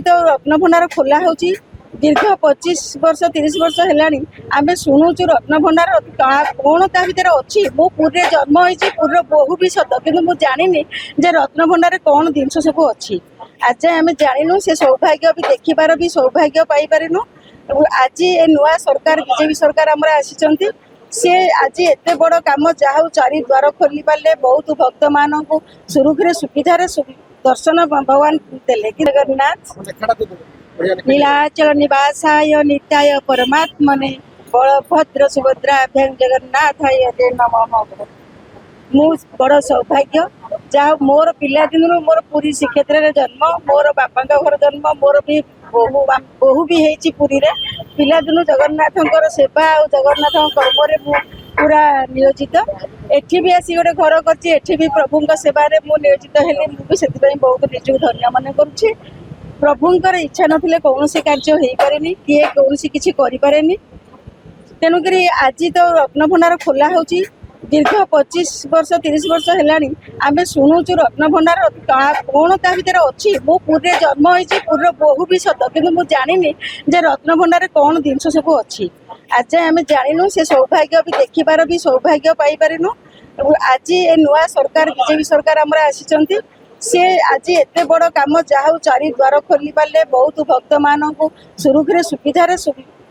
तो रत्नभंडार खोला होची दीर्घ 25 वर्ष 30 वर्ष है आम शुणुचु रत्नभंडार कौन ता भर अच्छी मो पुरी जन्म होती पुर बहु भी सत कि जानी जे रत्नभंडार कौन जिनस सब अच्छी आज आम जानू से सौभाग्य भी देखिबार भी सौभाग्य पाइपारिनु। आज ये नुआ सरकार बीजेपी सरकार आमर आसी सी आज एत बड़ कम जहाँ चारि द्वार खोली पारे बहुत भक्त मान सुरुखुरे सुविधार दर्शन भगवान देले कि जगन्नाथ नीलाचल निवासाय नित्याय परमात्मने बलभद्र सुभद्राभ्यां जगन्नाथाय ते नमः। मु बड़ सौभाग्य जहाँ मोर पिला दिन मोर पुरी श्रीक्षेत्र जन्म मोर बापा घर जन्म मोर भी बहु भी है पुरी रे पिला दिन जगन्नाथ सेवा और जगन्नाथ कर्म पूरा नियोजित एठी भी आसी गोटे घर कर प्रभु सेवा मु नियोजित हेली मुझे बहुत निजक धन्य मन करुच्छे। प्रभुंकर इच्छा नथिले कौन से कार्य हो पारे किए कौन किसी करें तेणुक आज तो रत्नभंडार खोला होची दीर्घ 25 वर्ष 30 वर्ष है आम शुणुचु रत्नभंडार कौन ता भर अच्छी मो पुरी जन्म होती पुर बहु भी सत कि जानी जे रत्नभंडार कौन जिनस सब अच्छी आज आम जानू से सौभाग्य भी देखिबार भी सौभाग्य पाइपारिनु। आज ये नुआ सरकार बीजेपी सरकार आमर आसी सी आज एत बड़ कम जहाँ चारि द्वार खोली पारे बहुत भक्त मान सुरुखुरे सुविधार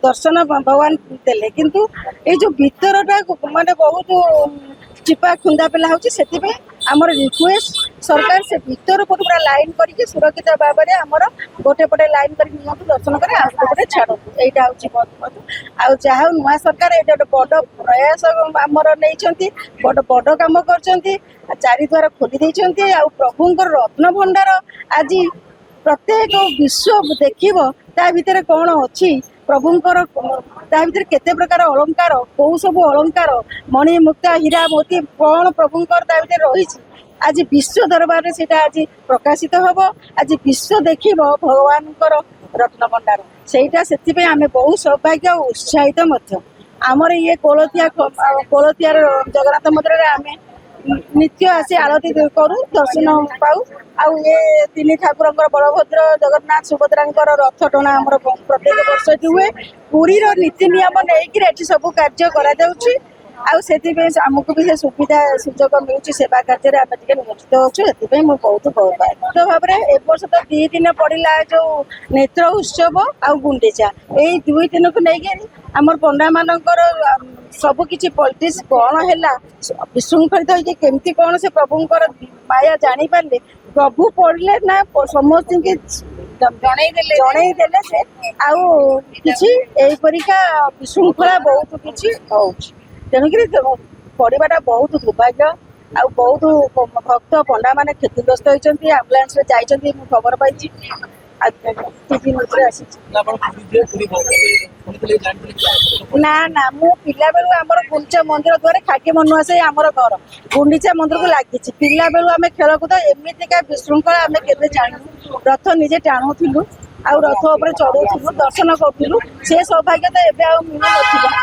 दर्शन भगवान देले किंतु ये जो भीतरटा माने बहुत चिपा खुंदा पेला होची सेति आमर रिक्वेस्ट सरकार से भीतर को पूरा लाइन करके सुरक्षित भाव में आमर गोटे पटे लाइन कर दर्शन करे आउटे छाड़ू यहाँ हूँ आउ जहाँ नुआ सरकार ये बड़ प्रयास आमर नहीं बड़ बड़ कम कर चारि द्वार खोली देइछन्ती आ प्रभुंकर रत्नभंडार आज प्रत्येक विश्व देखिब ता भीतर कौन अच्छी प्रभुंकर ता भीतर केते प्रकार अलंकार कौ सब अलंकार मणि मुक्ता हीरा मोती कौन प्रभुंकर ता भीतर रही आज विश्व दरबार से आज प्रकाशित हम आज विश्व देखिब भगवानकर रत्नभंडार सेटा से आम बहुत सौभाग्य और उत्साहित आमर ये कोलथिया जगन्नाथ मंदिर आम नित्य आसी आरती करू दर्शन पाऊ आउ ये तीन ठाकुर बलभद्र जगन्नाथ सुभद्रा रथ टଣା आमर प्रत्येक वर्ष हुए पुरी नीति नियम नहीं सब कार्य कर आमको भी सुविधा सुजोग मिलूँ सेवा कार्य आम टे नियोजित होती बहुत बहुत भाव में ए वर्ष तो 2 दिन पड़ा जो नेत्र उत्सव आउ गुंडीचा यही 2 दिन को लेकिन आमर पंडा मानकर सबकि पॉलिटिक्स कौन है विशृंखलित होगी केमती कौन से प्रभुंकर माया जानी पारे प्रभु पढ़ले ना समस्त जनईदेले से आउ किपरिका विशृंखला बहुत किसी हो तेणुक पढ़ाटा बहुत दुर्भाग्य आ बहुत भक्त पंडा मैंने क्षतिग्रस्त होती आम्बुलांस जाइए खबर पाई टीवी न्यूज आसी ना ना मु पिला बेलू आमर गुंडीचा मंदिर द्वारा खाकी मनु आसे आमर घर गुंडीचा मंदिर को लगी पिला बेलू आम खेलकूद एमतीका विशृंखला आम के जानू रथ निजे टाणुलु आ रथ उपर चढ़ू दर्शन करूँ से सौभाग्य तो एवं मिलू ना